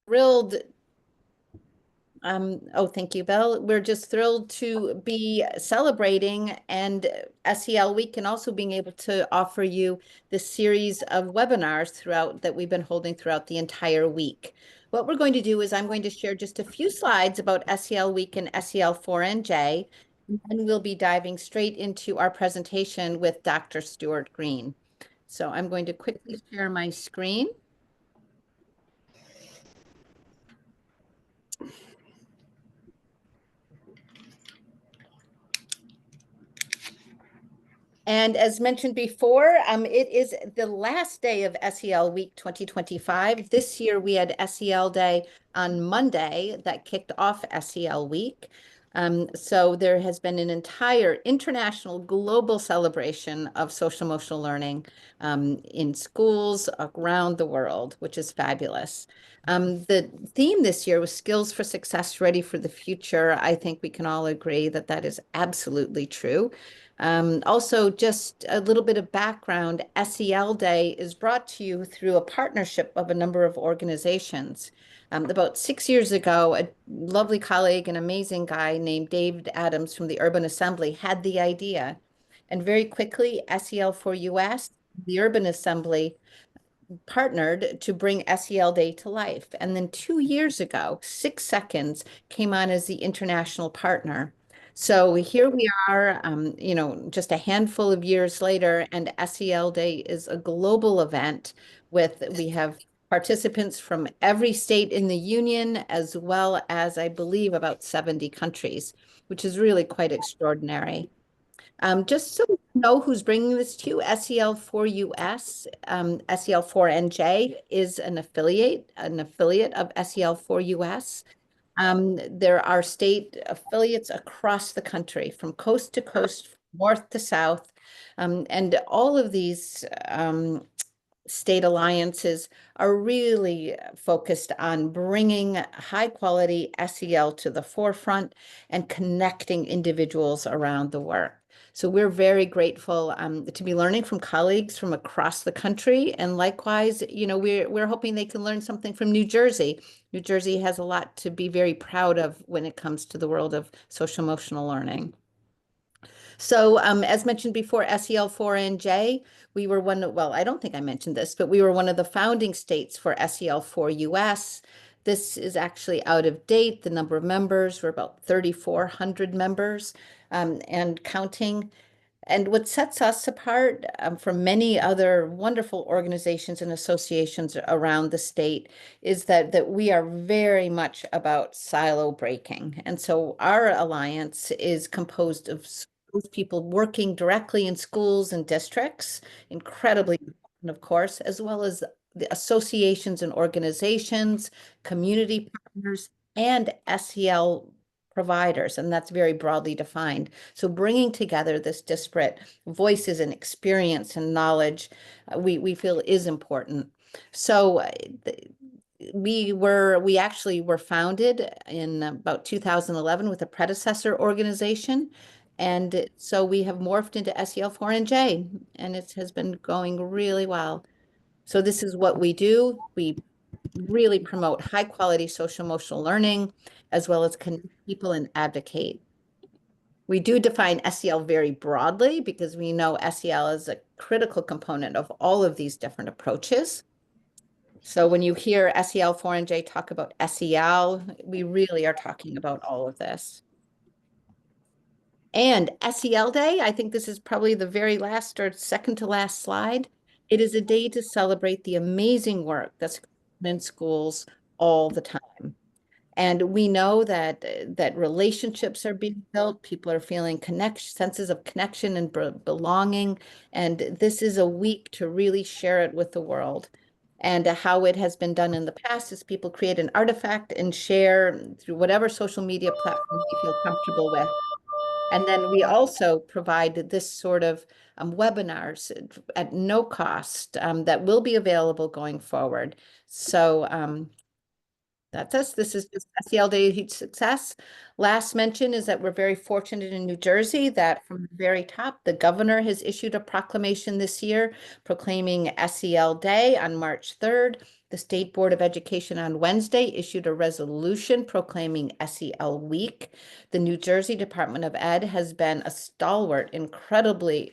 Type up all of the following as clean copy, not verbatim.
Thrilled. Oh, thank you, Bill. We're just thrilled to be celebrating and SEL Week and also being able to offer you this series of webinars that we've been holding throughout the entire week. What we're going to do is I'm going to share just a few slides about SEL Week and SEL4NJ, and we'll be diving straight into our presentation with Dr. Stuart Green. So I'm going to quickly share my screen. And as mentioned before, it is the last day of SEL Week 2025. This year we had SEL Day on Monday that kicked off SEL Week. So there has been an entire international global celebration of social emotional learning in schools around the world, which is fabulous. The theme this year was Skills for Success, Ready for the Future. I think we can all agree that that is absolutely true. Also, just a little bit of background, SEL Day is brought to you through a partnership of a number of organizations. About 6 years ago, a lovely colleague, an amazing guy named David Adams from the Urban Assembly had the idea. And very quickly, SEL4US, the Urban Assembly, partnered to bring SEL Day to life. And then 2 years ago, 6 Seconds came on as the international partner. So here we are, just a handful of years later, and SEL Day is a global event we have participants from every state in the union, as well as, I believe, about 70 countries, which is really quite extraordinary. Just so you know who's bringing this to you, SEL4US, SEL4NJ is an affiliate of SEL4US. There are state affiliates across the country, from coast to coast, north to south, and all of these state alliances are really focused on bringing high quality SEL to the forefront and connecting individuals around the work. So we're very grateful to be learning from colleagues from across the country. And likewise, we're hoping they can learn something from New Jersey. New Jersey has a lot to be very proud of when it comes to the world of social emotional learning. So as mentioned before, SEL4NJ, we were I don't think I mentioned this, but we were one of the founding states for SEL4US. This is actually out of date. The number of members were about 3,400 members and counting. And what sets us apart from many other wonderful organizations and associations around the state is that we are very much about silo breaking. And so our alliance is composed of people working directly in schools and districts, incredibly important, of course, as well as the associations and organizations, community partners, and SEL providers, and that's very broadly defined. So bringing together this disparate voices and experience and knowledge, we feel is important. So we actually were founded in about 2011 with a predecessor organization. And so we have morphed into SEL4NJ, and it has been going really well. So this is what we do. We really promote high quality social emotional learning, as well as connect people and advocate. We do define SEL very broadly because we know SEL is a critical component of all of these different approaches. So when you hear SEL4NJ talk about SEL, we really are talking about all of this. And SEL Day, I think this is probably the very last or second to last slide. It is a day to celebrate the amazing work that's in schools all the time. And we know that relationships are being built, people are feeling senses of connection and belonging. And this is a week to really share it with the world. And how it has been done in the past is people create an artifact and share through whatever social media platform you feel comfortable with. And then we also provide this sort of webinars at no cost that will be available going forward. So That's us. This is just SEL Day of Huge Success. Last mention is that we're very fortunate in New Jersey that from the very top, the governor has issued a proclamation this year proclaiming SEL Day on March 3rd. The State Board of Education on Wednesday issued a resolution proclaiming SEL Week. The New Jersey Department of Ed has been a stalwart, incredible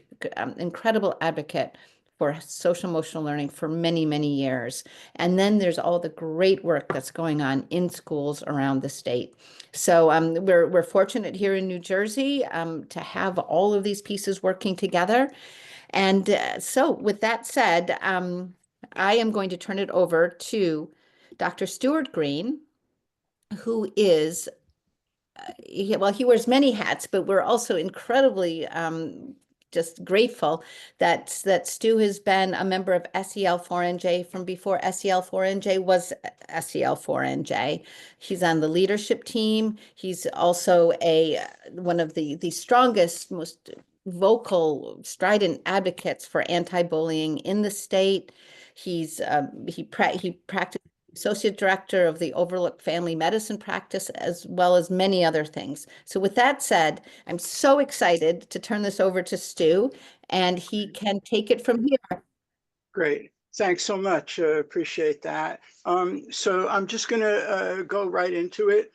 advocate for social emotional learning for many, many years. And then there's all the great work that's going on in schools around the state. So we're fortunate here in New Jersey to have all of these pieces working together. And so with that said, I am going to turn it over to Dr. Stuart Green, who is he wears many hats, but we're also incredibly just grateful that Stu has been a member of SEL4NJ from before SEL4NJ was SEL4NJ. He's on the leadership team. He's also one of the strongest, most vocal, strident advocates for anti-bullying in the state. He practiced associate director of the Overlook Family Medicine Practice, as well as many other things. So with that said, I'm so excited to turn this over to Stu, and he can take it from here. Great. Thanks so much. Appreciate that. So I'm just going to go right into it.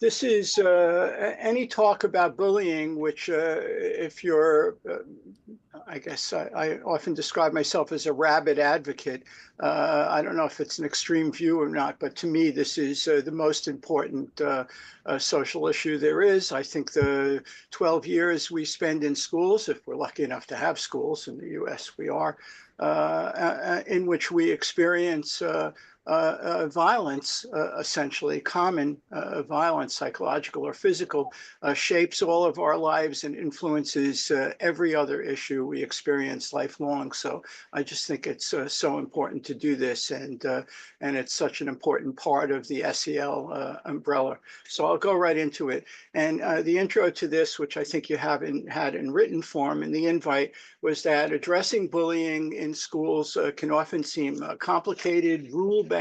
This is any talk about bullying, which if you're, I guess I often describe myself as a rabid advocate. I don't know if it's an extreme view or not, but to me, this is the most important social issue there is. I think the 12 years we spend in schools, if we're lucky enough to have schools in the US, we are, in which we experience violence, essentially common violence, psychological or physical, shapes all of our lives and influences every other issue we experience lifelong. So I just think it's so important to do this, and it's such an important part of the SEL umbrella. So I'll go right into it. And the intro to this, which I think you haven't had in written form in the invite, was that addressing bullying in schools can often seem complicated, rule-bound.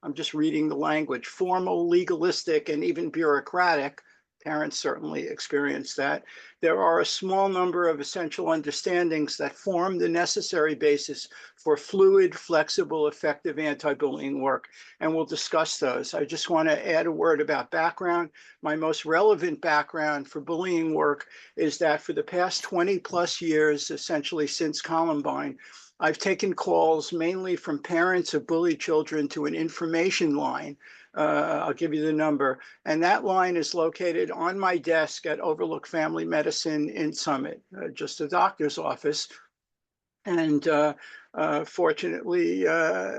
I'm just reading the language, formal, legalistic, and even bureaucratic. Parents certainly experience that. There are a small number of essential understandings that form the necessary basis for fluid, flexible, effective anti-bullying work, and we'll discuss those. I just want to add a word about background. My most relevant background for bullying work is that for the past 20 plus years, essentially since Columbine, I've taken calls mainly from parents of bullied children to an information line. I'll give you the number. And that line is located on my desk at Overlook Family Medicine in Summit, just a doctor's office. And fortunately,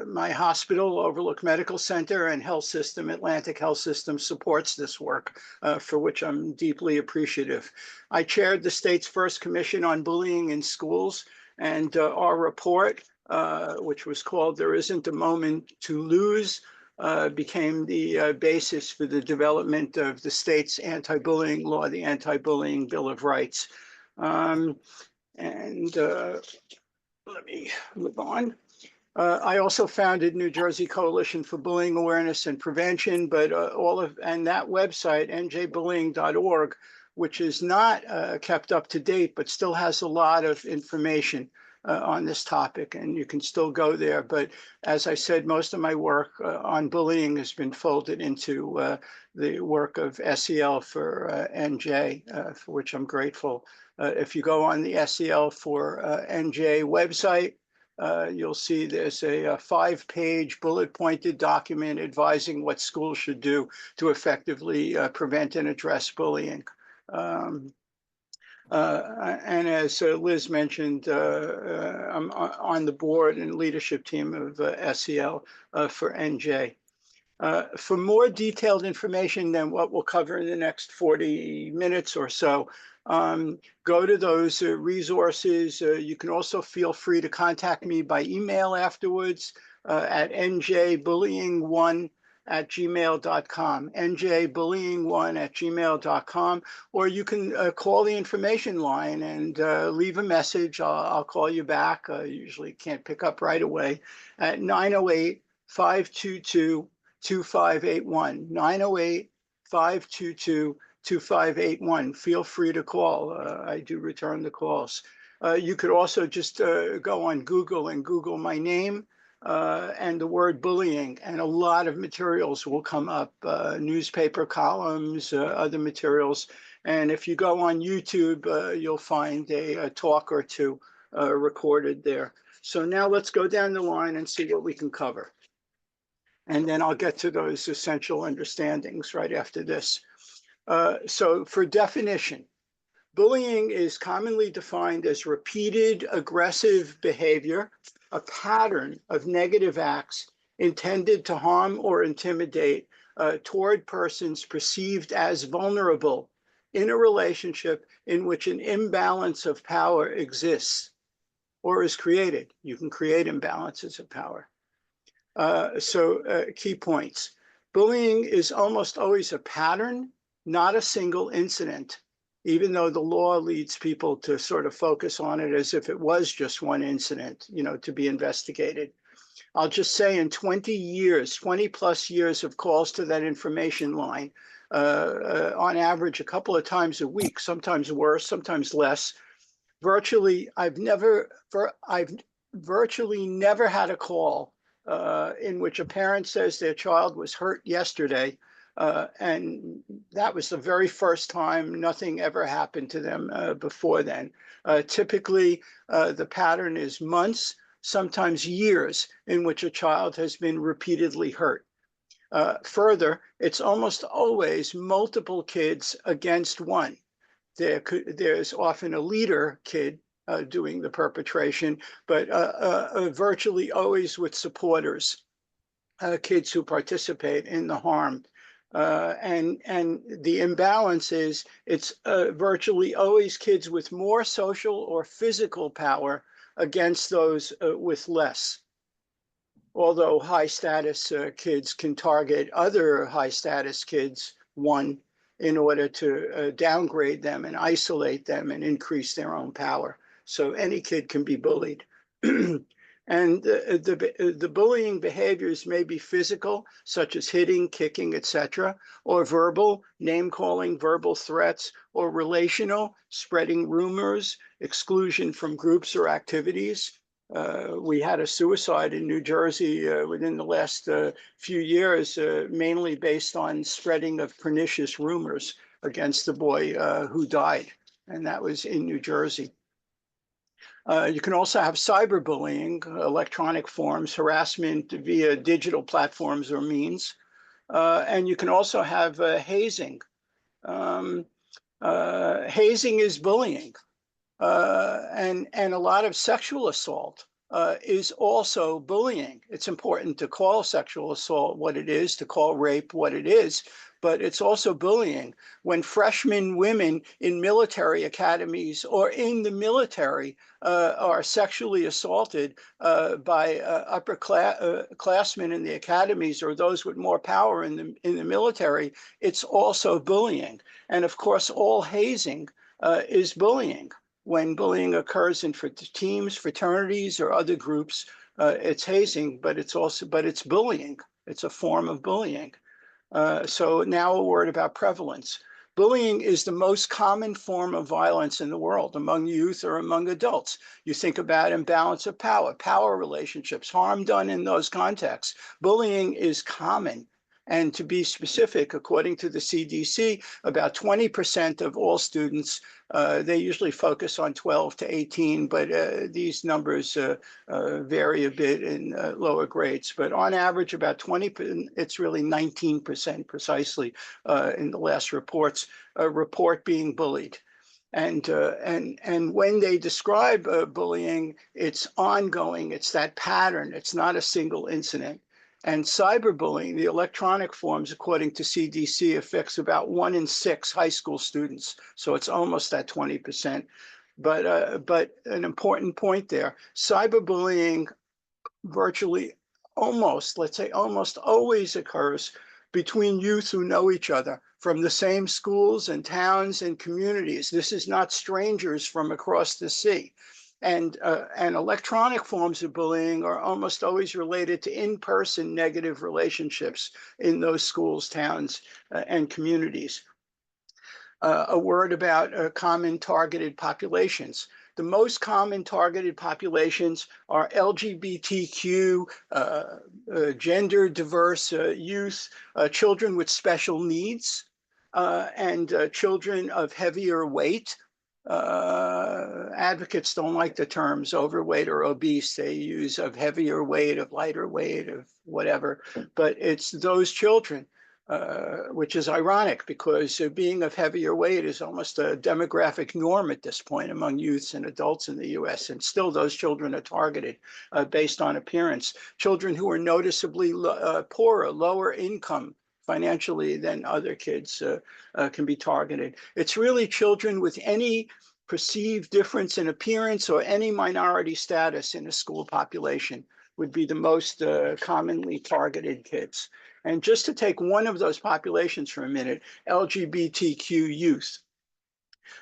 my hospital, Overlook Medical Center, and health system, Atlantic Health System, supports this work, for which I'm deeply appreciative. I chaired the state's first commission on bullying in schools, and our report, which was called "There Isn't a Moment to Lose," became the basis for the development of the state's anti-bullying law, the Anti-Bullying Bill of Rights. Let me move on. I also founded New Jersey Coalition for Bullying Awareness and Prevention, but and that website, njbullying.org, which is not kept up to date, but still has a lot of information on this topic, and you can still go there. But as I said, most of my work on bullying has been folded into the work of SEL for NJ, for which I'm grateful. If you go on the SEL for NJ website, you'll see there's a 5-page bullet-pointed document advising what schools should do to effectively prevent and address bullying. And as Liz mentioned, I'm on the board and leadership team of SEL for NJ. For more detailed information than what we'll cover in the next 40 minutes or so, go to those resources. You can also feel free to contact me by email afterwards at njbullying1 njbullying1@gmail.com, njbullying1@gmail.com, or you can call the information line and leave a message. I'll call you back. Usually can't pick up right away at 908-522-2581, 908-522-2581. Feel free to call. I do return the calls. You could also just go on Google and Google my name and the word bullying, and a lot of materials will come up, newspaper columns, other materials. And if you go on YouTube, you'll find a talk or two recorded there. So now let's go down the line and see what we can cover. And then I'll get to those essential understandings right after this. So for definition, bullying is commonly defined as repeated aggressive behavior, a pattern of negative acts intended to harm or intimidate toward persons perceived as vulnerable in a relationship in which an imbalance of power exists or is created. You can create imbalances of power. Key points. Bullying is almost always a pattern, not a single incident, even though the law leads people to sort of focus on it as if it was just one incident, to be investigated. I'll just say in 20 years, 20 plus years of calls to that information line, on average, a couple of times a week, sometimes worse, sometimes less. I've virtually never had a call in which a parent says their child was hurt yesterday, and that was the very first time. Nothing ever happened to them before then. Typically, the pattern is months, sometimes years, in which a child has been repeatedly hurt. Further, it's almost always multiple kids against one. There's often a leader kid doing the perpetration, but virtually always with supporters, kids who participate in the harm. And the imbalance is it's virtually always kids with more social or physical power against those with less. Although high status kids can target other high status kids, one, in order to downgrade them and isolate them and increase their own power. So any kid can be bullied. And the bullying behaviors may be physical, such as hitting, kicking, etc., or verbal, name-calling, verbal threats, or relational, spreading rumors, exclusion from groups or activities. We had a suicide in New Jersey within the last few years, mainly based on spreading of pernicious rumors against the boy who died, and that was in New Jersey. You can also have cyberbullying, electronic forms, harassment via digital platforms or means. And you can also have hazing. Hazing is bullying. And a lot of sexual assault is also bullying. It's important to call sexual assault what it is, to call rape what it is, but it's also bullying. When freshman women in military academies or in the military are sexually assaulted by upperclassmen in the academies or those with more power in the military, it's also bullying. And of course, all hazing is bullying. When bullying occurs in teams, fraternities, or other groups, it's hazing, but it's bullying. It's a form of bullying. So now a word about prevalence. Bullying is the most common form of violence in the world among youth or among adults. You think about imbalance of power relationships, harm done in those contexts. Bullying is common. And to be specific, according to the CDC, about 20% of all students, they usually focus on 12 to 18, but these numbers vary a bit in lower grades. But on average, about 20%, it's really 19% precisely in the last reports, report being bullied. And when they describe bullying, it's ongoing, it's that pattern, it's not a single incident. And cyberbullying, the electronic forms, according to CDC, affects about 1 in 6 high school students. So it's almost at 20%. But an important point there, cyberbullying virtually let's say almost always occurs between youth who know each other from the same schools and towns and communities. This is not strangers from across the sea. And electronic forms of bullying are almost always related to in-person negative relationships in those schools, towns, and communities. A word about common targeted populations. The most common targeted populations are LGBTQ, gender diverse youth, children with special needs, and children of heavier weight. Advocates don't like the terms overweight or obese. They use of heavier weight, of lighter weight, of whatever. But it's those children, which is ironic because being of heavier weight is almost a demographic norm at this point among youths and adults in the US. And still those children are targeted based on appearance. Children who are noticeably poorer, lower income financially than other kids can be targeted. It's really children with any perceived difference in appearance or any minority status in a school population would be the most commonly targeted kids. And just to take one of those populations for a minute, LGBTQ youth.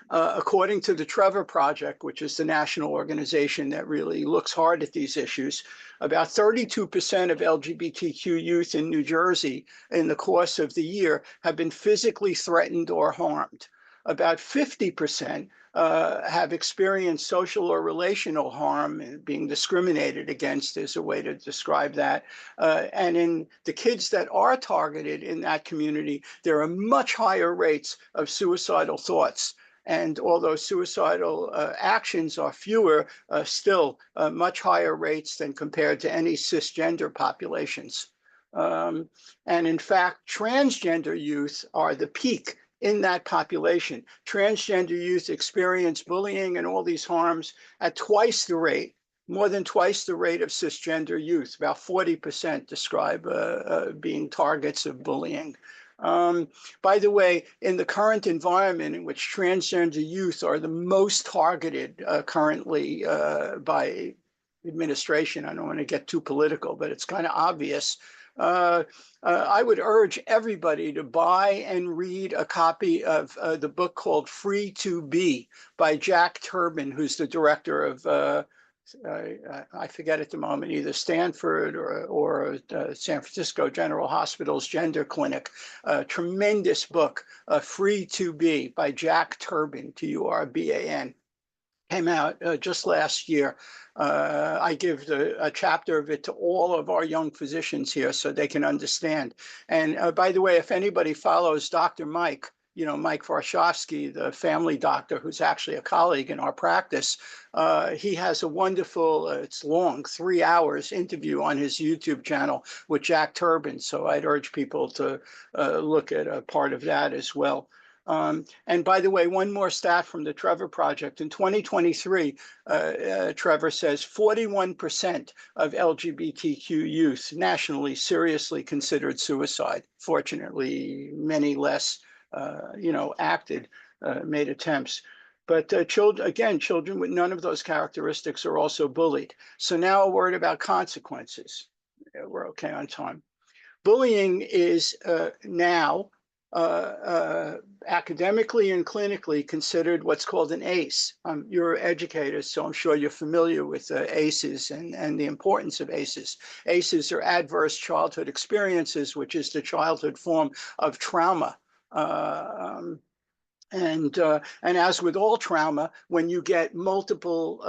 According to the Trevor Project, which is the national organization that really looks hard at these issues, about 32% of LGBTQ youth in New Jersey in the course of the year have been physically threatened or harmed. About 50% have experienced social or relational harm and being discriminated against is a way to describe that. And in the kids that are targeted in that community, there are much higher rates of suicidal thoughts. And although suicidal actions are fewer, still much higher rates than compared to any cisgender populations. And in fact, transgender youth are the peak in that population. Transgender youth experience bullying and all these harms at twice the rate, more than twice the rate of cisgender youth. About 40% describe being targets of bullying. By the way, in the current environment in which transgender youth are the most targeted currently by administration, I don't want to get too political, but it's kind of obvious. I would urge everybody to buy and read a copy of the book called Free to Be by Jack Turbin, who's the director of I forget at the moment, either Stanford or San Francisco General Hospital's Gender Clinic. Tremendous book, Free to Be by Jack Turbin, Turban. Came out just last year. I give a chapter of it to all of our young physicians here so they can understand. And by the way, if anybody follows Dr. Mike, Mike Varshavsky, the family doctor who's actually a colleague in our practice, he has a wonderful, it's long, 3 hours interview on his YouTube channel with Jack Turbin. So I'd urge people to look at a part of that as well. And by the way, one more stat from the Trevor Project. In 2023, Trevor says 41% of LGBTQ youth nationally seriously considered suicide. Fortunately, many less acted, made attempts. But children with none of those characteristics are also bullied. So now a word about consequences. We're okay on time. Bullying is now academically and clinically considered what's called an ACE. You're educators, so I'm sure you're familiar with ACEs and the importance of ACEs. ACEs are adverse childhood experiences, which is the childhood form of trauma. And as with all trauma, when you get multiple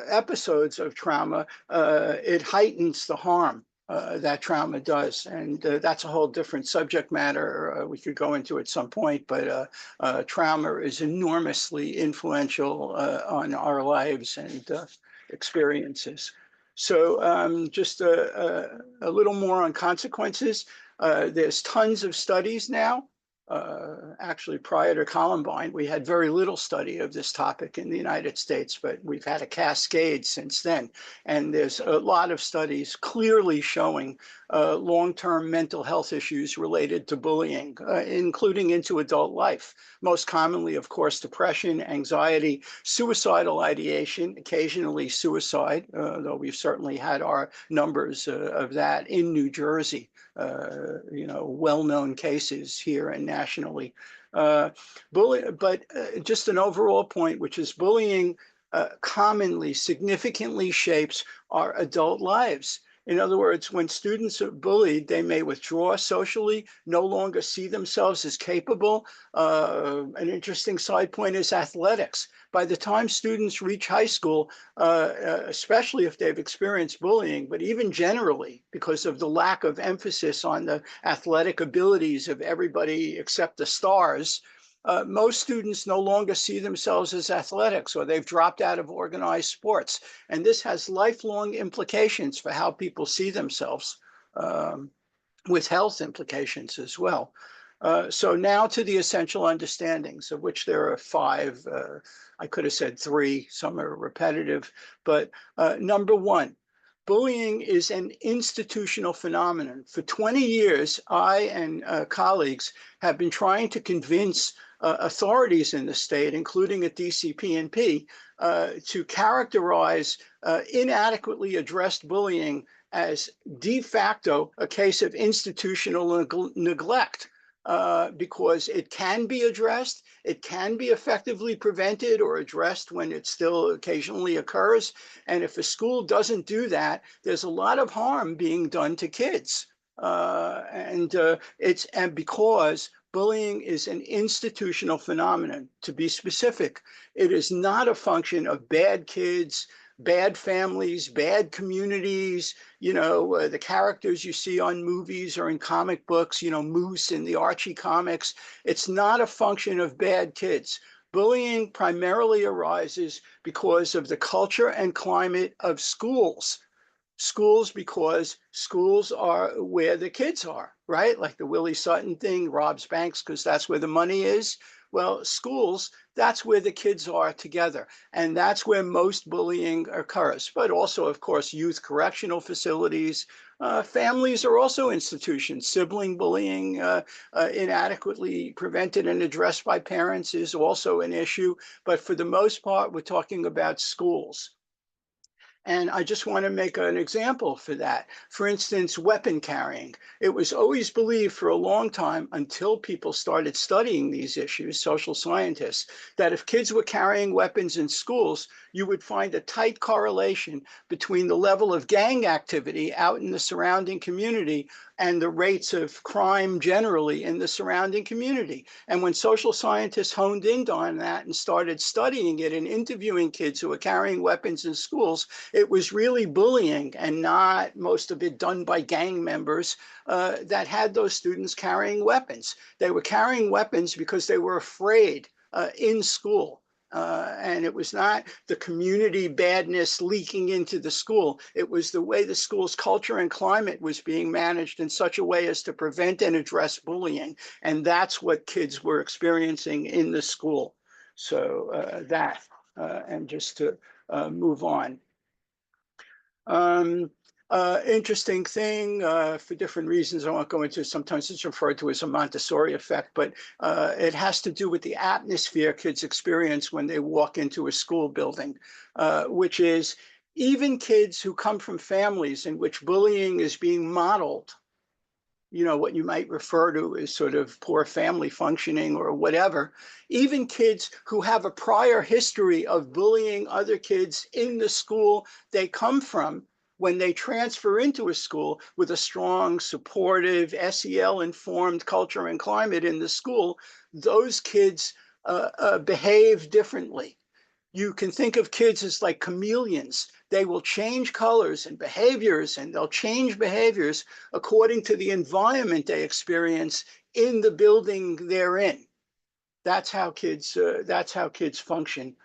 episodes of trauma, it heightens the harm that trauma does. And that's a whole different subject matter. We could go into at some point, but trauma is enormously influential on our lives and experiences. So just a little more on consequences. There's tons of studies now Actually, prior to Columbine, we had very little study of this topic in the United States, but we've had a cascade since then. And there's a lot of studies clearly showing long-term mental health issues related to bullying, including into adult life. Most commonly, of course, depression, anxiety, suicidal ideation, occasionally suicide, though we've certainly had our numbers of that in New Jersey. Well-known cases here and nationally. But just an overall point, which is bullying commonly, significantly shapes our adult lives. In other words, when students are bullied, they may withdraw socially, no longer see themselves as capable. An interesting side point is athletics. By the time students reach high school, especially if they've experienced bullying, but even generally, because of the lack of emphasis on the athletic abilities of everybody except the stars, most students no longer see themselves as athletics, or they've dropped out of organized sports. And this has lifelong implications for how people see themselves, with health implications as well. So now to the essential understandings, of which there are 5. I could have said 3, some are repetitive, but number 1, bullying is an institutional phenomenon. For 20 years, I and colleagues have been trying to convince authorities in the state, including at DCP&P, to characterize inadequately addressed bullying as de facto a case of institutional neglect. Because it can be addressed, it can be effectively prevented or addressed when it still occasionally occurs. And if a school doesn't do that, there's a lot of harm being done to kids. And because bullying is an institutional phenomenon. To be specific, it is not a function of bad kids, bad families, bad communities, the characters you see on movies or in comic books, Moose in the Archie comics. It's not a function of bad kids. Bullying primarily arises because of the culture and climate of schools. Schools, because schools are where the kids are, right? Like the Willie Sutton thing, robs banks because that's where the money is. Well, schools, that's where the kids are together. And that's where most bullying occurs. But also, of course, youth correctional facilities. Families are also institutions. Sibling bullying, inadequately prevented and addressed by parents, is also an issue. But for the most part, we're talking about schools. And I just want to make an example for that. For instance, weapon carrying. It was always believed for a long time, until people started studying these issues, social scientists, that if kids were carrying weapons in schools, you would find a tight correlation between the level of gang activity out in the surrounding community and the rates of crime generally in the surrounding community. And when social scientists honed in on that and started studying it and interviewing kids who were carrying weapons in schools, it was really bullying, and not most of it done by gang members, that had those students carrying weapons. They were carrying weapons because they were afraid in school. And it was not the community badness leaking into the school. It was the way the school's culture and climate was being managed in such a way as to prevent and address bullying. And that's what kids were experiencing in the school. So and just to move on. Interesting thing, for different reasons I won't go into. Sometimes it's referred to as a Montessori effect, but it has to do with the atmosphere kids experience when they walk into a school building, which is, even kids who come from families in which bullying is being modeled, what you might refer to as sort of poor family functioning or whatever, even kids who have a prior history of bullying other kids in the school they come from, when they transfer into a school with a strong, supportive, SEL-informed culture and climate in the school, those kids behave differently. You can think of kids as like chameleons. They will change colors and behaviors, and they'll change behaviors according to the environment they experience in the building they're in. That's how kids function.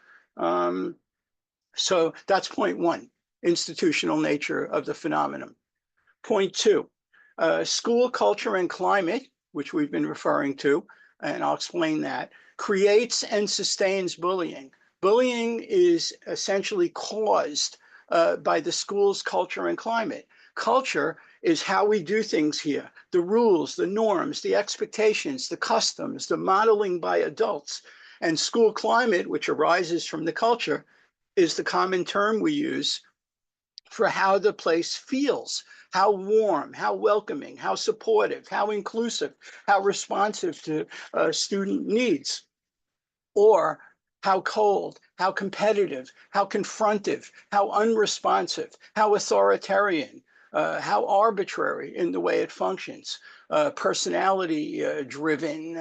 So that's point 1, institutional nature of the phenomenon. Point 2, school culture and climate, which we've been referring to, and I'll explain that, creates and sustains bullying. Bullying is essentially caused by the school's culture and climate. Culture is how we do things here, the rules, the norms, the expectations, the customs, the modeling by adults. And school climate, which arises from the culture, is the common term we use for how the place feels, how warm, how welcoming, how supportive, how inclusive, how responsive to student needs, or how cold, how competitive, how confrontive, how unresponsive, how authoritarian, how arbitrary in the way it functions, personality driven,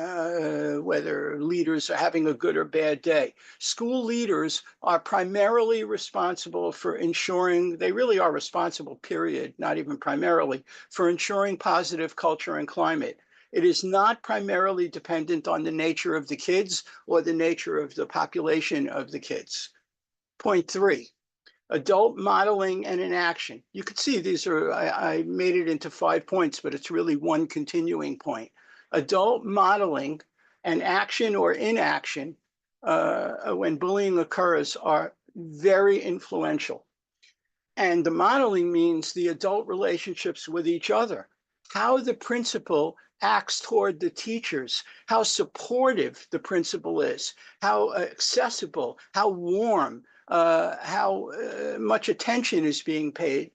whether leaders are having a good or bad day. School leaders are primarily responsible for ensuring, they really are responsible, period, not even primarily, for ensuring positive culture and climate. It is not primarily dependent on the nature of the kids or the nature of the population of the kids. Point 3, adult modeling and inaction. You could see these are, I made it into 5 points, but it's really one continuing point. Adult modeling and action or inaction when bullying occurs are very influential. And the modeling means the adult relationships with each other, how the principal acts toward the teachers, how supportive the principal is, how accessible, how warm, how much attention is being paid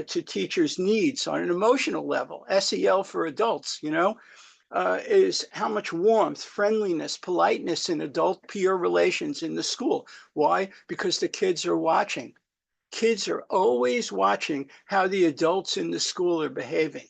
to teachers' needs on an emotional level. SEL for adults, you know, is how much warmth, friendliness, politeness in adult peer relations in the school. Why? Because the kids are watching. Kids are always watching how the adults in the school are behaving.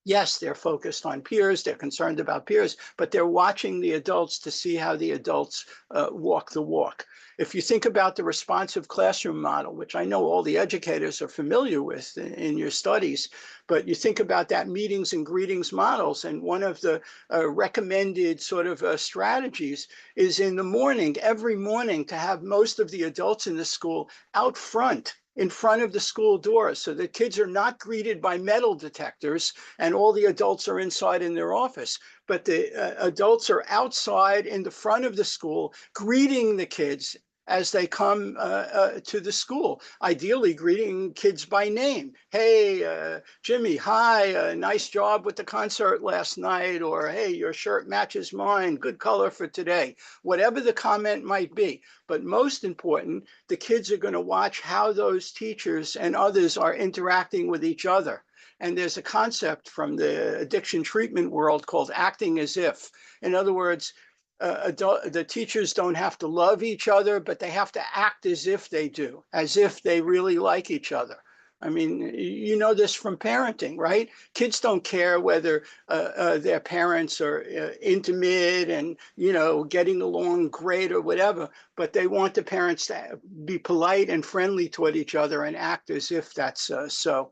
Yes, they're focused on peers, they're concerned about peers, but they're watching the adults to see how the adults walk the walk. If you think about the responsive classroom model, which I know all the educators are familiar with in your studies, but you think about that meetings and greetings models, and one of the recommended sort of strategies is in the morning, every morning, to have most of the adults in the school out front, in front of the school doors, so that kids are not greeted by metal detectors and all the adults are inside in their office. But the adults are outside in the front of the school greeting the kids as they come to the school, ideally greeting kids by name. Hey, Jimmy, hi, nice job with the concert last night, or hey, your shirt matches mine, good color for today, whatever the comment might be. But most important, the kids are going to watch how those teachers and others are interacting with each other. And there's a concept from the addiction treatment world called acting as if. In other words, the teachers don't have to love each other, but they have to act as if they do, as if they really like each other. I mean, you know this from parenting, right? Kids don't care whether their parents are intimate and, you know, getting along great or whatever, but they want the parents to be polite and friendly toward each other and act as if that's so.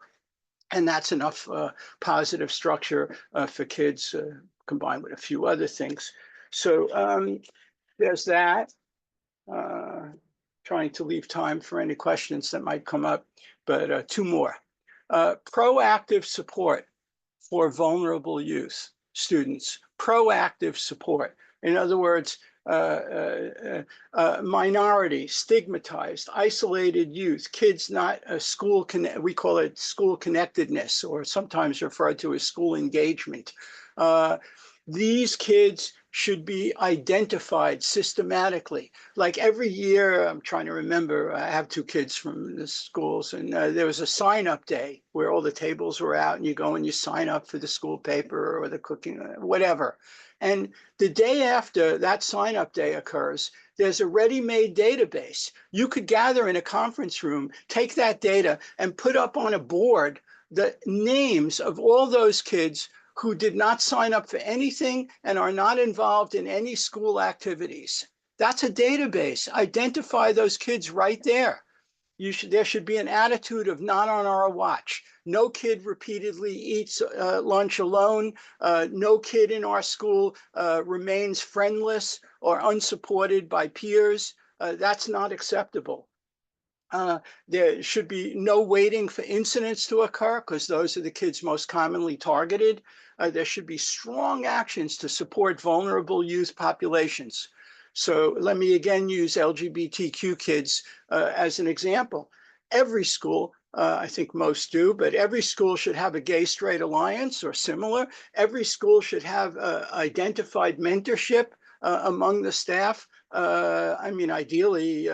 And that's enough positive structure for kids, combined with a few other things. So there's that. Trying to leave time for any questions that might come up, but 2 more. Proactive support for vulnerable youth, students. Proactive support. In other words, minority, stigmatized, isolated youth, kids not school, we call it school connectedness, or sometimes referred to as school engagement. These kids should be identified systematically. Like every year, I'm trying to remember, I have 2 kids from the schools, and there was a sign-up day where all the tables were out and you go and you sign up for the school paper or the cooking, whatever. And the day after that sign-up day occurs, there's a ready-made database. You could gather in a conference room, take that data and put up on a board the names of all those kids who did not sign up for anything and are not involved in any school activities. That's a database. Identify those kids right there. There should be an attitude of not on our watch. No kid repeatedly eats lunch alone. No kid in our school remains friendless or unsupported by peers. That's not acceptable. There should be no waiting for incidents to occur because those are the kids most commonly targeted. There should be strong actions to support vulnerable youth populations. So let me again use LGBTQ kids as an example. Every school, I think most do, but every school should have a gay-straight alliance or similar. Every school should have identified mentorship among the staff. I mean, ideally,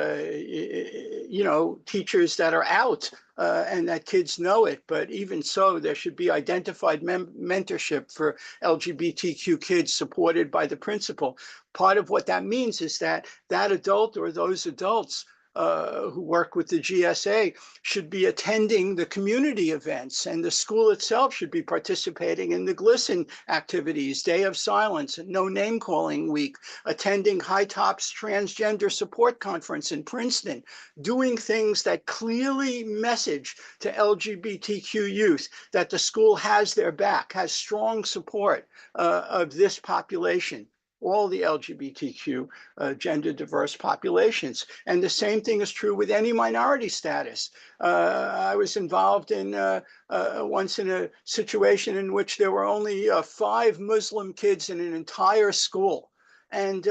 teachers that are out and that kids know it. But even so, there should be identified mentorship for LGBTQ kids supported by the principal. Part of what that means is that that adult or those adults who work with the GSA should be attending the community events, and the school itself should be participating in the GLISTEN activities, Day of Silence, No Name Calling Week, attending High Top's Transgender Support Conference in Princeton, doing things that clearly message to LGBTQ youth that the school has their back, has strong support of this population, all the LGBTQ gender diverse populations. And the same thing is true with any minority status. I was involved in once in a situation in which there were only 5 Muslim kids in an entire school. And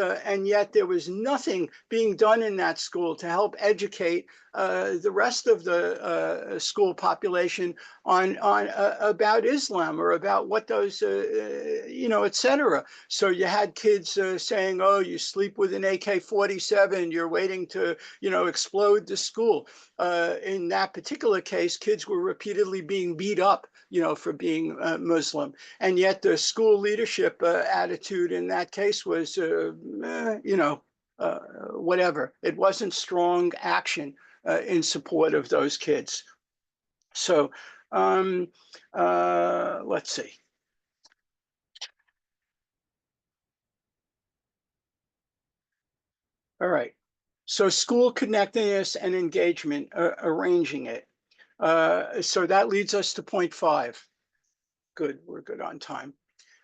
yet there was nothing being done in that school to help educate the rest of the school population on about Islam or about what those et cetera. So you had kids saying, "Oh, you sleep with an AK-47, you're waiting to explode the school." In that particular case, kids were repeatedly being beat up, for being Muslim. And yet the school leadership attitude in that case was, whatever. It wasn't strong action in support of those kids. So let's see. All right. So school connectedness and engagement, arranging it. So that leads us to point 5. Good, we're good on time.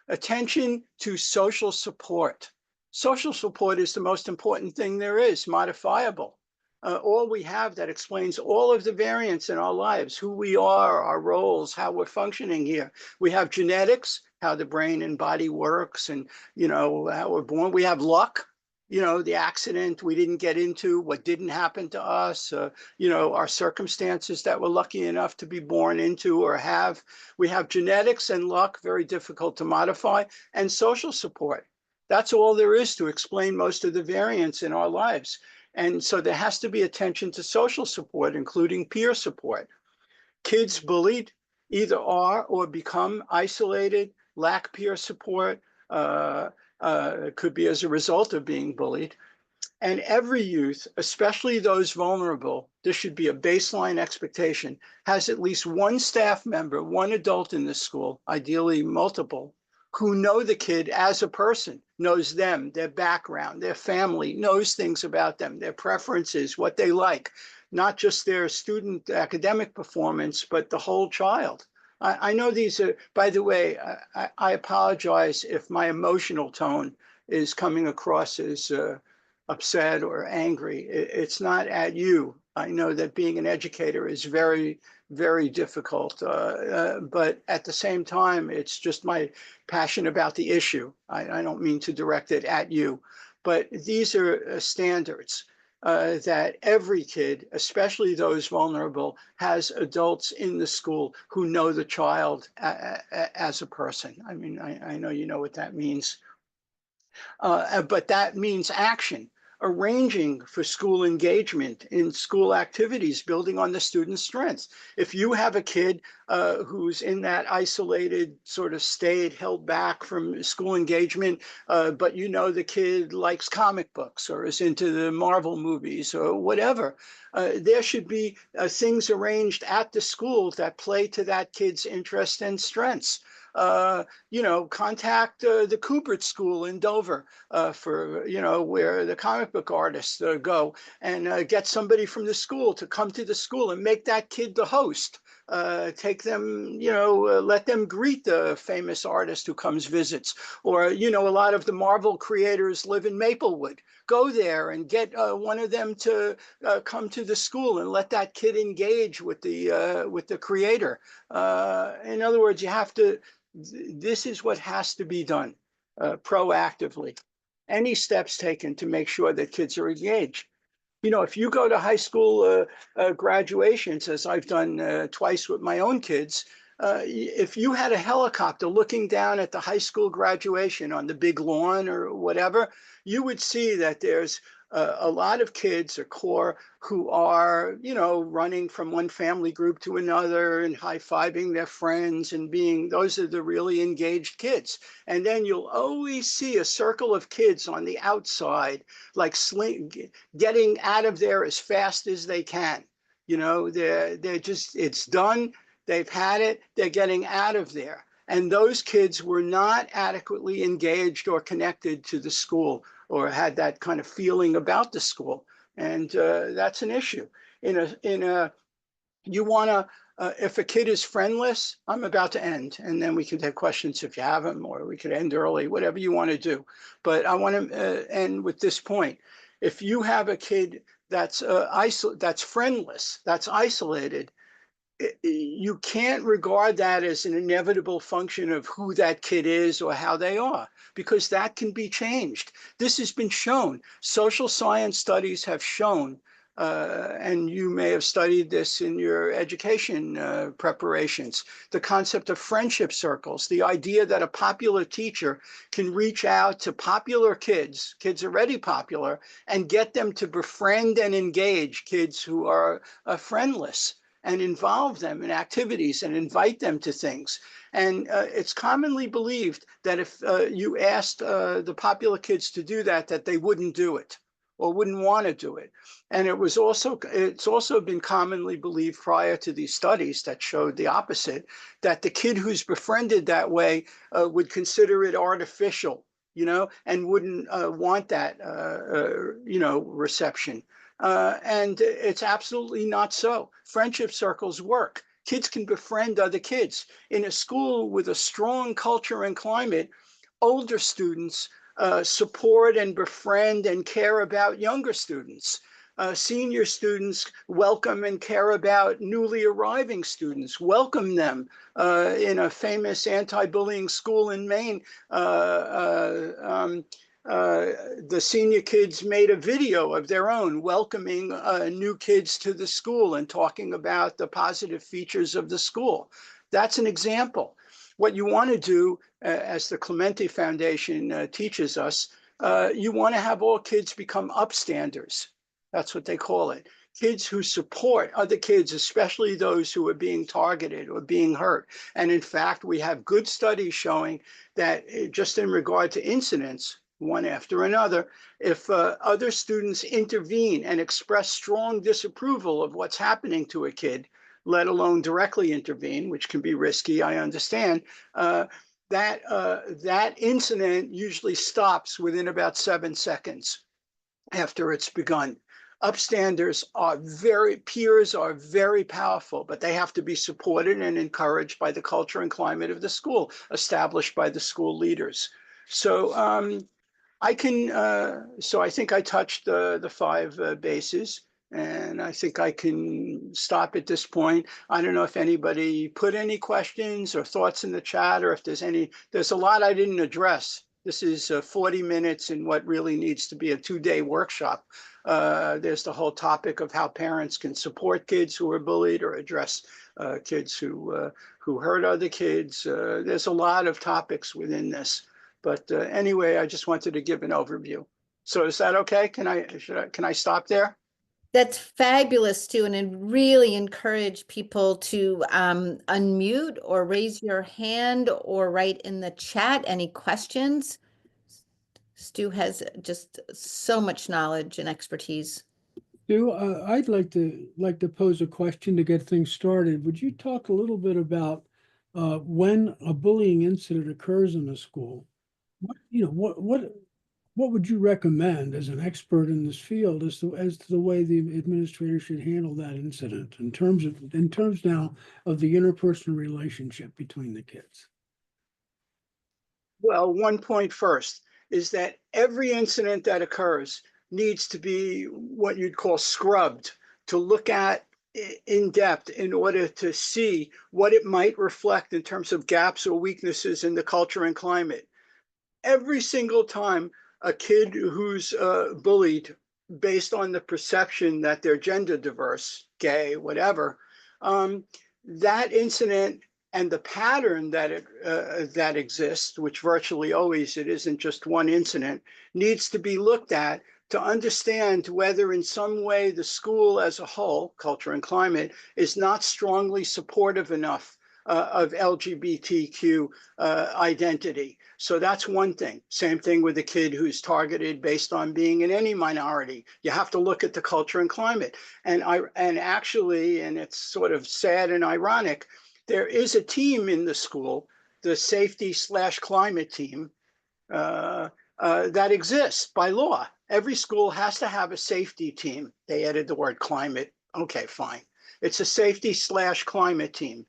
Attention to social support. Social support is the most important thing there is, modifiable. All we have that explains all of the variance in our lives, who we are, our roles, how we're functioning here. We have genetics, how the brain and body works, and how we're born. We have luck, the accident we didn't get into, what didn't happen to us, our circumstances that we're lucky enough to be born into or have. We have genetics and luck, very difficult to modify, and social support. That's all there is to explain most of the variance in our lives. And so there has to be attention to social support, including peer support. Kids bullied either are or become isolated, lack peer support, could be as a result of being bullied. And every youth, especially those vulnerable, this should be a baseline expectation, has at least one staff member, one adult in the school, ideally multiple, who know the kid as a person, knows them, their background, their family, knows things about them, their preferences, what they like, not just their student academic performance, but the whole child. I know these are, by the way, I apologize if my emotional tone is coming across as upset or angry. It's not at you. I know that being an educator is very, very difficult, but at the same time, it's just my passion about the issue. I don't mean to direct it at you, but these are standards that every kid, especially those vulnerable, has adults in the school who know the child as a person. I mean, I know you know what that means. But that means action, arranging for school engagement in school activities, building on the student's strengths. If you have a kid who's in that isolated sort of state, held back from school engagement, but the kid likes comic books or is into the Marvel movies or whatever, there should be things arranged at the school that play to that kid's interests and strengths. Contact the Kubert School in Dover for, where the comic book artists go, and get somebody from the school to come to the school and make that kid the host take them, let them greet the famous artist who comes visits. Or, a lot of the Marvel creators live in Maplewood. Go there and get one of them to come to the school and let that kid engage with the creator. In other words, this is what has to be done proactively. Any steps taken to make sure that kids are engaged. If you go to high school graduations, as I've done twice with my own kids, if you had a helicopter looking down at the high school graduation on the big lawn or whatever, you would see that there's a lot of kids, a core, who are, running from one family group to another and high-fiving their friends and those are the really engaged kids. And then you'll always see a circle of kids on the outside, like getting out of there as fast as they can. They're just, it's done. They've had it. They're getting out of there. And those kids were not adequately engaged or connected to the school or had that kind of feeling about the school. And that's an issue. You want to, if a kid is friendless, I'm about to end, and then we could have questions if you have them, or we could end early, whatever you want to do. But I want to end with this point. If you have a kid that's friendless, that's isolated, you can't regard that as an inevitable function of who that kid is or how they are, because that can be changed. This has been shown. Social science studies have shown, and you may have studied this in your education preparations, the concept of friendship circles, the idea that a popular teacher can reach out to popular kids already popular, and get them to befriend and engage kids who are friendless, and involve them in activities and invite them to things. And it's commonly believed that if you asked the popular kids to do that, that they wouldn't do it or wouldn't want to do it. And it's also been commonly believed prior to these studies that showed the opposite, that the kid who's befriended that way would consider it artificial, and wouldn't want that, reception. And it's absolutely not so. Friendship circles work. Kids can befriend other kids. In a school with a strong culture and climate, older students support and befriend and care about younger students. Senior students welcome and care about newly arriving students, welcome them. In a famous anti-bullying school in Maine, the senior kids made a video of their own welcoming new kids to the school and talking about the positive features of the school. That's an example. What you want to do, as the Clementi Foundation teaches us, you want to have all kids become upstanders. That's what they call it. Kids who support other kids, especially those who are being targeted or being hurt. And in fact, we have good studies showing that just in regard to incidents, one after another, if other students intervene and express strong disapproval of what's happening to a kid, let alone directly intervene, which can be risky, I understand, that incident usually stops within about 7 seconds after it's begun. Upstanders peers are very powerful, but they have to be supported and encouraged by the culture and climate of the school, established by the school leaders. So I think I touched the 5 bases, and I think I can stop at this point. I don't know if anybody put any questions or thoughts in the chat, or if there's a lot I didn't address. This is 40 minutes in what really needs to be a 2-day workshop. There's the whole topic of how parents can support kids who are bullied or address kids who hurt other kids. There's a lot of topics within this. But anyway, I just wanted to give an overview. So is that okay? Can I stop there? That's fabulous, Stu, and I really encourage people to unmute or raise your hand or write in the chat any questions. Stu has just so much knowledge and expertise. Stu, I'd like to pose a question to get things started. Would you talk a little bit about when a bullying incident occurs in a school? What what would you recommend as an expert in this field as to the way the administrator should handle that incident in terms now of the interpersonal relationship between the kids? Well, one point first is that every incident that occurs needs to be what you'd call scrubbed to look at in depth in order to see what it might reflect in terms of gaps or weaknesses in the culture and climate. Every single time a kid who's bullied based on the perception that they're gender diverse, gay, whatever, that incident and the pattern that exists, which virtually always it isn't just one incident, needs to be looked at to understand whether in some way the school as a whole, culture and climate, is not strongly supportive enough of LGBTQ identity. So that's one thing. Same thing with a kid who's targeted based on being in any minority. You have to look at the culture and climate. And actually, and it's sort of sad and ironic, there is a team in the school, the safety/climate team, that exists by law. Every school has to have a safety team. They added the word climate. Okay, fine. It's a safety/climate team.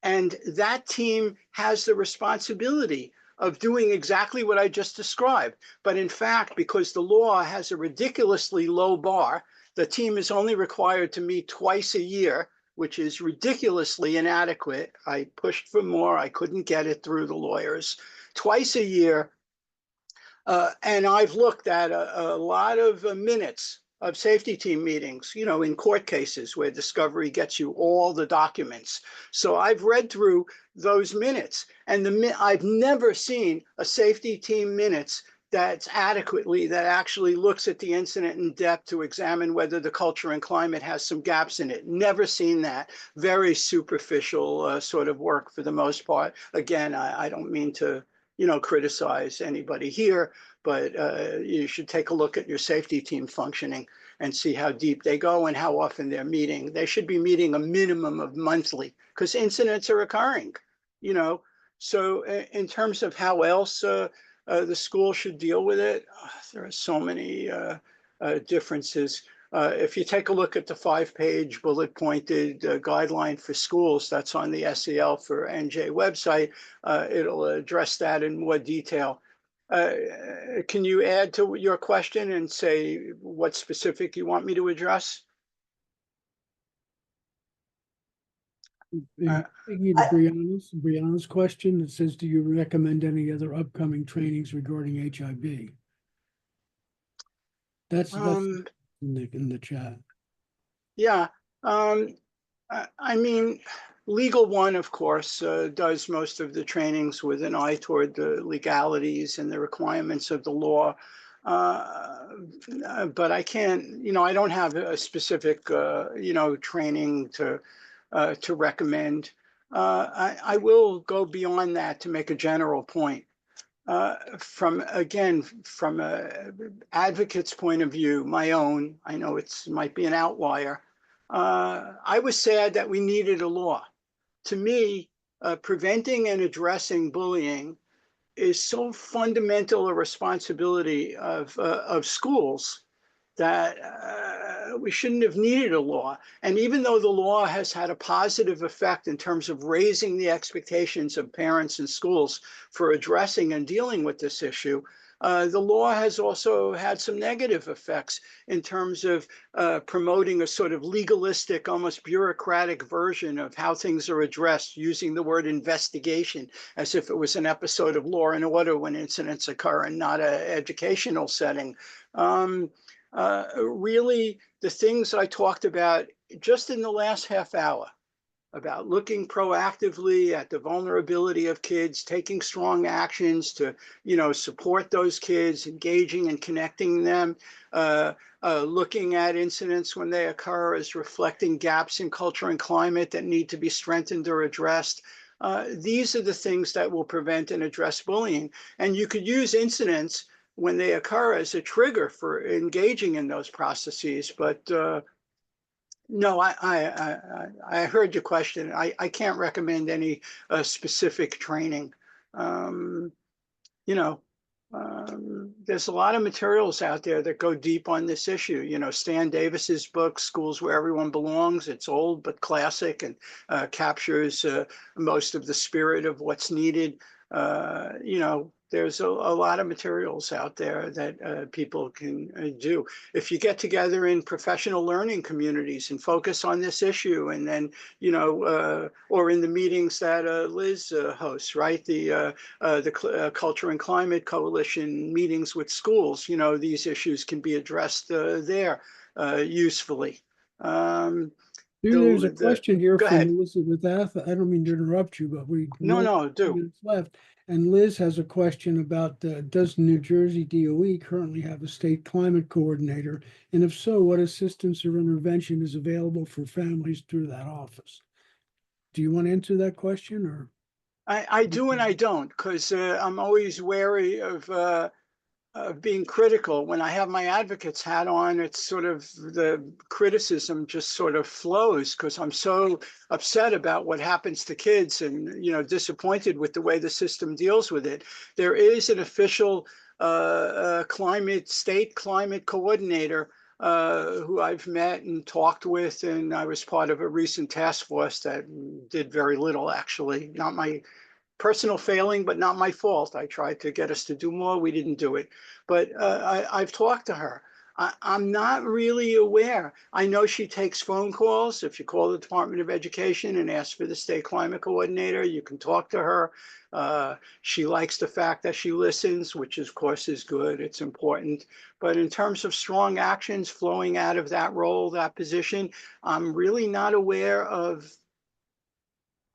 And that team has the responsibility of doing exactly what I just described. But in fact, because the law has a ridiculously low bar, the team is only required to meet twice a year, which is ridiculously inadequate. I pushed for more. I couldn't get it through the lawyers. Twice a year. And I've looked at a lot of minutes of safety team meetings, you know, in court cases where discovery gets you all the documents. So I've read through those minutes, and I've never seen a safety team minutes that actually looks at the incident in depth to examine whether the culture and climate has some gaps in it. Never seen that. Very superficial sort of work for the most part. Again, I don't mean to, you know, criticize anybody here, but you should take a look at your safety team functioning and see how deep they go and how often they're meeting. They should be meeting a minimum of monthly because incidents are occurring, you know. So in terms of how else the school should deal with it, there are so many differences. If you take a look at the 5-page bullet pointed guideline for schools, that's on the SEL for NJ website, it'll address that in more detail. Can you add to your question and say what specific you want me to address? Thinking of Brianna's question, it says, do you recommend any other upcoming trainings regarding HIV? That's in the chat. Yeah. I mean, Legal One, of course, does most of the trainings with an eye toward the legalities and the requirements of the law. But I can't, you know, I don't have a specific, you know, training to recommend. I will go beyond that to make a general point. From an advocate's point of view, my own, I know it might be an outlier. I was sad that we needed a law. To me, preventing and addressing bullying is so fundamental a responsibility of schools that we shouldn't have needed a law. And even though the law has had a positive effect in terms of raising the expectations of parents and schools for addressing and dealing with this issue, the law has also had some negative effects in terms of promoting a sort of legalistic, almost bureaucratic version of how things are addressed, using the word investigation as if it was an episode of Law and Order when incidents occur and not an educational setting. Really, the things I talked about just in the last half hour about looking proactively at the vulnerability of kids, taking strong actions to, you know, support those kids, engaging and connecting them, looking at incidents when they occur as reflecting gaps in culture and climate that need to be strengthened or addressed. These are the things that will prevent and address bullying. And you could use incidents when they occur as a trigger for engaging in those processes. But no, I heard your question. I can't recommend any specific training. You know, There's a lot of materials out there that go deep on this issue. You know, Stan Davis's book, Schools Where Everyone Belongs. It's old but classic, and captures most of the spirit of what's needed. You know, there's a lot of materials out there that people can do. If you get together in professional learning communities and focus on this issue, and then, you know, or in the meetings that Liz hosts, right? The Culture and Climate Coalition meetings with schools, you know, these issues can be addressed there usefully. There's a question here Go from ahead. Elizabeth Ath. I don't mean to interrupt you, but we No, do. minutes left. And Liz has a question about, does New Jersey DOE currently have a state climate coordinator? And if so, what assistance or intervention is available for families through that office? Do you want to answer that question, or? I do and I don't, because I'm always wary of being critical. When I have my advocate's hat on, it's sort of the criticism just sort of flows, because I'm so upset about what happens to kids, and, you know, disappointed with the way the system deals with it. There is an official state climate coordinator who I've met and talked with, and I was part of a recent task force that did very little, actually. Not my personal failing, but not my fault. I tried to get us to do more. We didn't do it. But I've talked to her. I'm not really aware. I know she takes phone calls. If you call the Department of Education and ask for the state climate coordinator, you can talk to her. She likes the fact that she listens, which of course is good. It's important. But in terms of strong actions flowing out of that role, that position, I'm really not aware of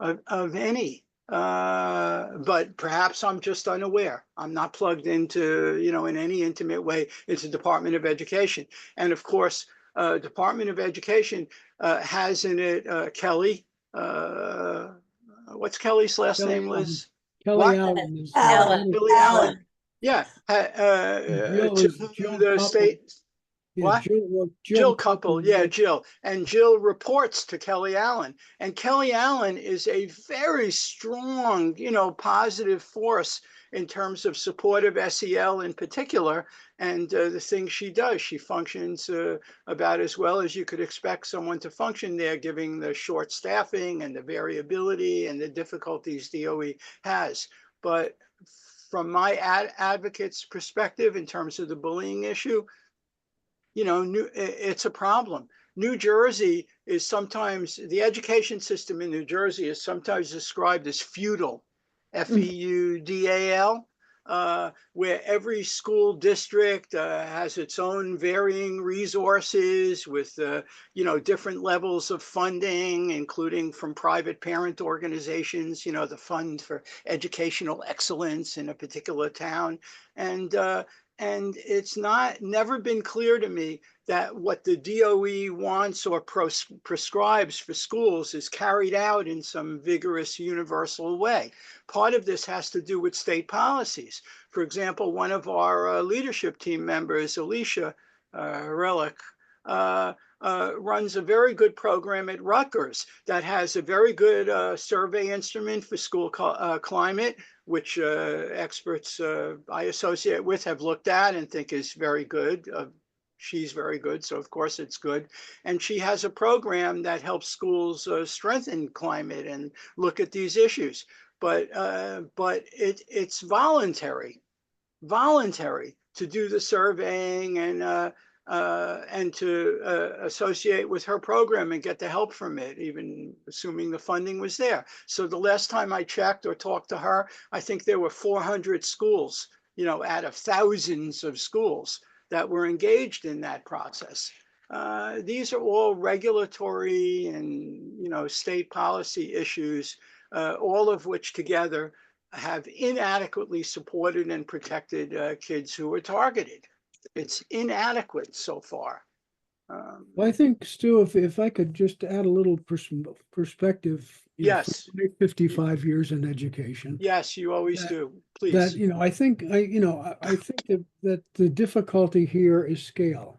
any. But perhaps I'm just unaware. I'm not plugged into, you know, in any intimate way into Department of Education. And of course, Department of Education has in it Kelly. What's Kelly's last name, Liz? Kelly What? Allen is. Allen. Billy Allen. Yeah. Jill is Jill To the Couple. state. Yeah, What? Jill Couple, yeah, Jill. And Jill reports to Kelly Allen. And Kelly Allen is a very strong, you know, positive force in terms of support of SEL in particular. And the things she does, she functions about as well as you could expect someone to function there, given the short staffing and the variability and the difficulties DOE has. But from my advocate's perspective, in terms of the bullying issue, you know, it's a problem. New Jersey is sometimes, the education system in New Jersey is sometimes described as feudal, feudal, where every school district has its own varying resources with, you know, different levels of funding, including from private parent organizations, you know, the Fund for Educational Excellence in a particular town. And it's never been clear to me that what the DOE wants or prescribes for schools is carried out in some vigorous universal way. Part of this has to do with state policies. For example, one of our leadership team members, Alicia Relic, runs a very good program at Rutgers that has a very good survey instrument for school climate, which experts I associate with have looked at and think is very good. She's very good, so of course it's good. And she has a program that helps schools strengthen climate and look at these issues. But it's voluntary to do the surveying and to associate with her program and get the help from it, even assuming the funding was there. So the last time I checked or talked to her, I think there were 400 schools, you know, out of thousands of schools that were engaged in that process. These are all regulatory and, you know, state policy issues, all of which together have inadequately supported and protected kids who are targeted. It's inadequate so far. Well, I think, Stu, if I could just add a little perspective. Yes. 55 years in education. Yes, you always do. Please. That, you know, I think that the difficulty here is scale.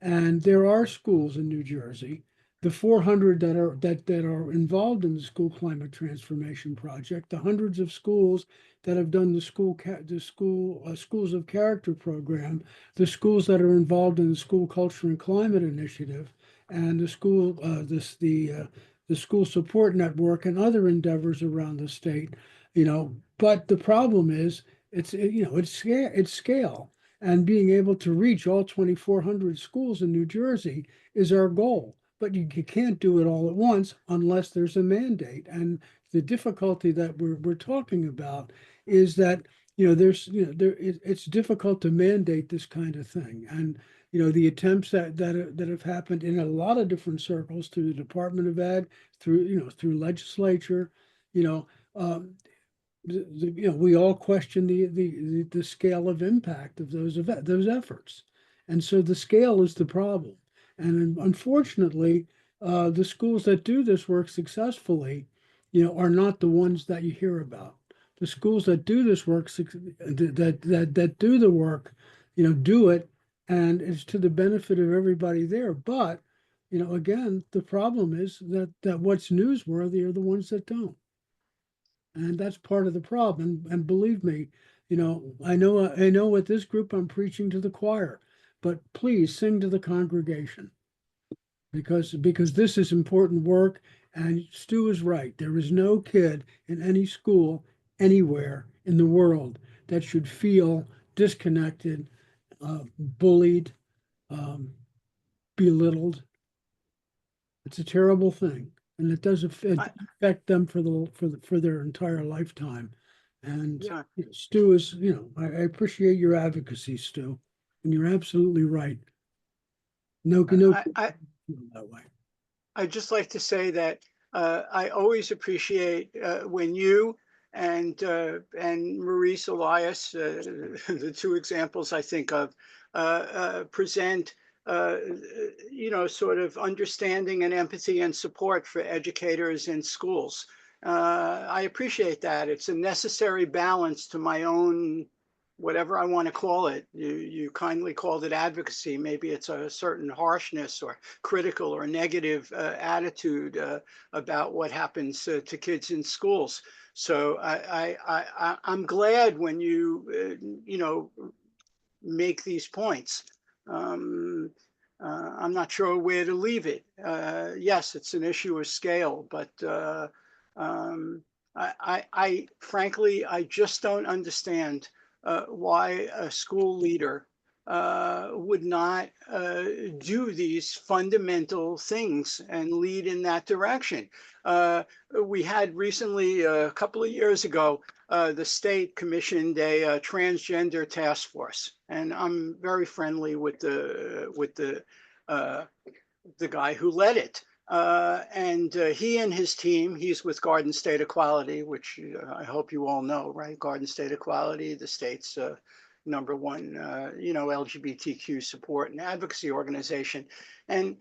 And there are schools in New Jersey the 400 that are involved in the school climate transformation project, the hundreds of schools that have done the schools of character program, the schools that are involved in the school culture and climate initiative, and the school support network and other endeavors around the state. But the problem is it's scale, and being able to reach all 2,400 schools in New Jersey is our goal. But you can't do it all at once unless there's a mandate. And the difficulty that we're talking about is that it's difficult to mandate this kind of thing. And the attempts that have happened in a lot of different circles through the Department of Ed, through legislature, we all question the scale of impact of those efforts. And so the scale is the problem. And unfortunately, the schools that do this work successfully, are not the ones that you hear about. The schools that do this work, that do the work, do it, and it's to the benefit of everybody there. But, again, the problem is that what's newsworthy are the ones that don't. And that's part of the problem. And believe me, I know with this group I'm preaching to the choir, but please sing to the congregation, because this is important work. And Stu is right. There is no kid in any school anywhere in the world that should feel disconnected, bullied, belittled. It's a terrible thing, and it does affect them for their entire lifetime. And Yeah. Stu is, I appreciate your advocacy, Stu, and you're absolutely right. No, I that way. I'd just like to say that I always appreciate when you and Maurice Elias, the two examples I think of, present sort of understanding and empathy and support for educators in schools. I appreciate that. It's a necessary balance to my own, whatever I want to call it. You kindly called it advocacy. Maybe it's a certain harshness or critical or negative attitude about what happens to kids in schools. So I'm glad when you make these points. I'm not sure where to leave it. Yes, it's an issue of scale, but I frankly, I just don't understand why a school leader would not do these fundamental things and lead in that direction. We had recently, a couple of years ago, the state commissioned a transgender task force, and I'm very friendly with the guy who led it. And he and his team, he's with Garden State Equality, which I hope you all know, right? Garden State Equality, the state's #1, LGBTQ support and advocacy organization. And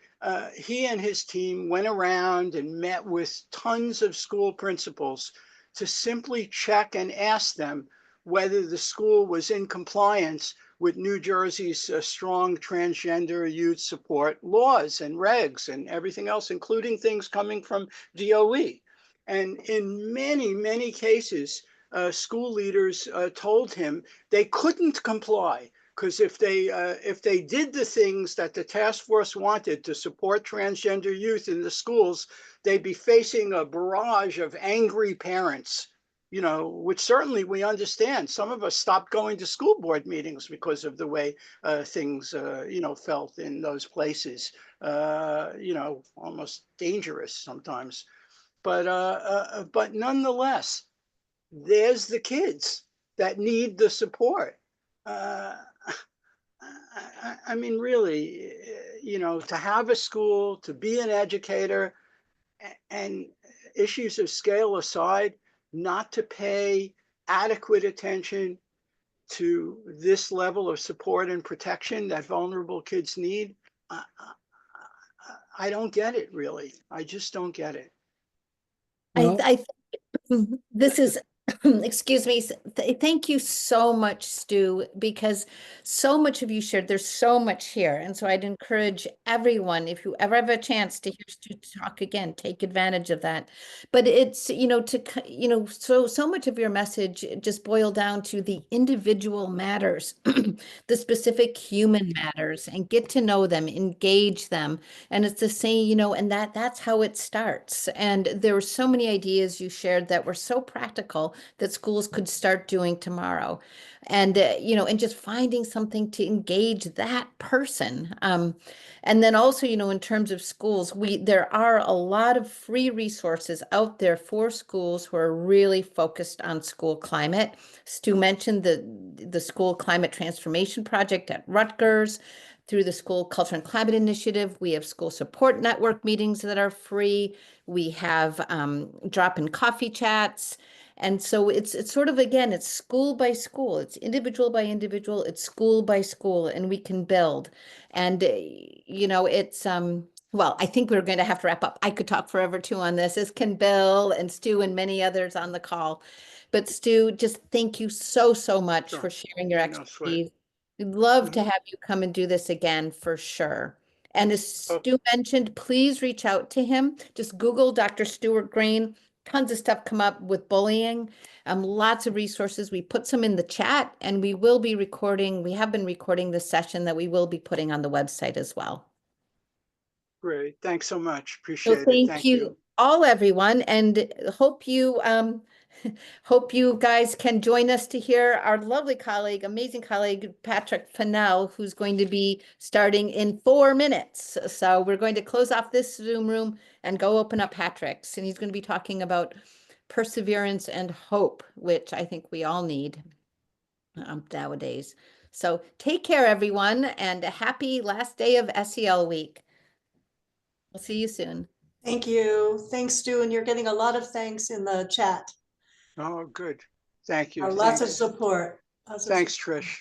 he and his team went around and met with tons of school principals to simply check and ask them whether the school was in compliance with New Jersey's strong transgender youth support laws and regs and everything else, including things coming from DOE. And in many, many cases, school leaders told him they couldn't comply, because if they did the things that the task force wanted to support transgender youth in the schools, they'd be facing a barrage of angry parents, which certainly we understand. Some of us stopped going to school board meetings because of the way things, felt in those places, almost dangerous sometimes. But nonetheless, there's the kids that need the support. I mean, really, to have a school, to be an educator, and issues of scale aside, not to pay adequate attention to this level of support and protection that vulnerable kids need, I don't get it, really. I just don't get it. Well, I think this is Excuse me. Thank you so much, Stu, because so much of you shared. There's so much here. And so I'd encourage everyone, if you ever have a chance to hear Stu talk again, take advantage of that. But it's, so much of your message just boiled down to the individual matters, the specific human matters, and get to know them, engage them. And it's the same, and that's how it starts. And there were so many ideas you shared that were so practical that schools could start doing tomorrow. And, and just finding something to engage that person. And then also, in terms of schools, there are a lot of free resources out there for schools who are really focused on school climate. Stu mentioned the School Climate Transformation Project at Rutgers. Through the School Culture and Climate Initiative, we have school support network meetings that are free. We have drop-in coffee chats. And so it's sort of, again, it's school by school, it's individual by individual, it's school by school, and we can build. And, it's, well, I think we're going to have to wrap up. I could talk forever too on this, as can Bill and Stu and many others on the call. But Stu, just thank you so, so much Sure. for sharing your No sweat. expertise. We'd love to Mhm. have you come and do this again for sure. And as Oh, Stu mentioned, please reach out to him. Just Google Dr. Stuart Green. Tons of stuff come up with bullying. Lots of resources. We put some in the chat, and we will be recording. We have been recording this session that we will be putting on the website as well. great. Thanks so much. So Appreciate it. thank Thank you you. all, everyone, and hope you hope you guys can join us to hear our lovely colleague, amazing colleague, Patrick Fennell, who's going to be starting in 4 minutes. So we're going to close off this Zoom room and go open up Patrick's, and he's going to be talking about perseverance and hope, which I think we all need nowadays. So take care, everyone, and a happy last day of SEL week. We'll see you soon. Thank you. Thanks, Stu. And you're getting a lot of thanks in the chat. Oh, good. Thank you. Lots of Thanks. support. Thanks, Trish.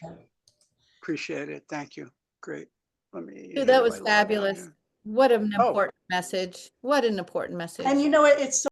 Appreciate it. Thank you. Great. Let me. Dude, how that do was I log out fabulous. here? What an Oh. important message. What an important message. And you know what? It's so